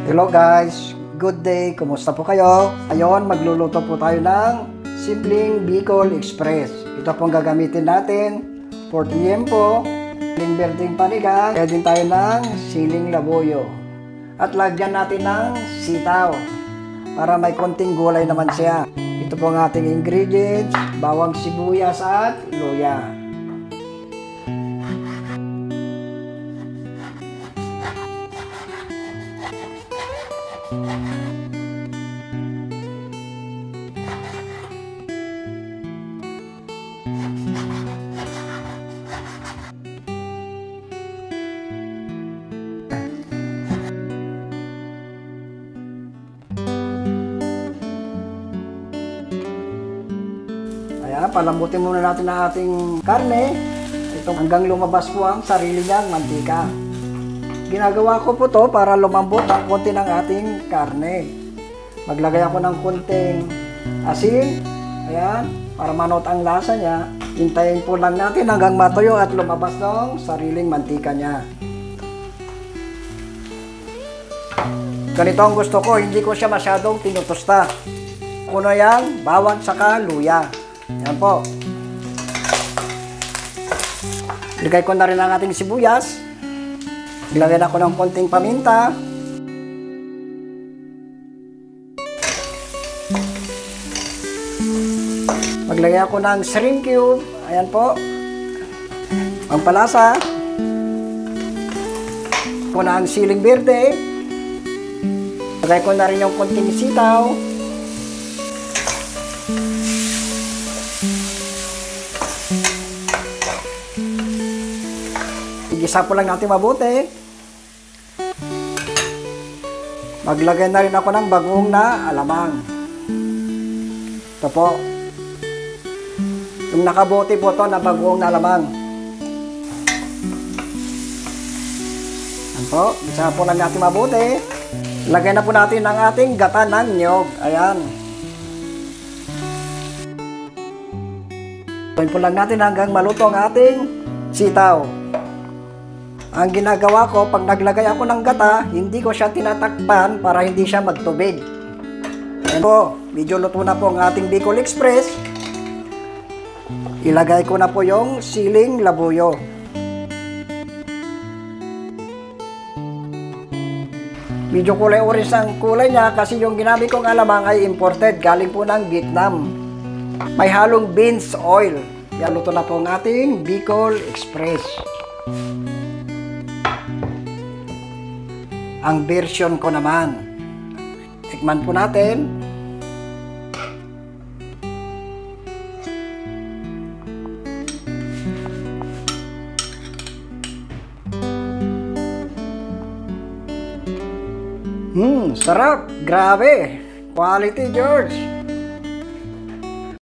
Hello guys, good day, kumusta po kayo? Ngayon, magluluto po tayo ng simpleng Bicol Express. Ito pong gagamitin natin for tiempo, siling berdeng panigang, kaya din tayo ng siling labuyo. At lagyan natin ng sitaw para may konting gulay naman siya. Ito po ang ating ingredients, bawang sibuyas at luya. Ayan, palambutin muna natin ang ating karne. Ito hanggang lumabas po ang sarili niyang mantika. Ginagawa ko po to para lumambot ang konti ng ating karne. Maglagay ako ng konting asin. Ayan, para manot ang lasa niya. Hintayin po lang natin hanggang matuyo at lumabas ng sariling mantika niya. Ganito ang gusto ko, hindi ko siya masyadong tinutusta. Kuno yan, bawang saka luya. Yan po. Ilagay ko na rin ang ating sibuyas. Ilagay na ako ng konting paminta. Maglagay ako ng shrimp cube. Ayan po. Ang palasa. Ako na ang siling berde. Ilagay ko na rin yung konting sitaw. Igisa po lang natin mabuti. Maglagay na rin ako ng bagoong na alamang. Ito po. Yung nakabote po ito na bagoong na alamang. Ayan po. Igisa po lang natin mabuti. Lagay na po natin ang ating gata ng niyog. Ayan. Gawin po lang natin hanggang maluto ang ating sitaw. Ang ginagawa ko, pag naglagay ako ng gata, hindi ko siya tinatakpan para hindi siya magtubig. Ayan po, medyo luto na po ang ating Bicol Express. Ilagay ko na po yung siling labuyo. Medyo kulay orange ang kulay niya kasi yung ginamit kong alamang ay imported, galing po ng Vietnam. May halong beans oil. Yan, luto na po ang ating Bicol Express. Ang version ko naman, tikman po natin. Sarap, grabe, quality George.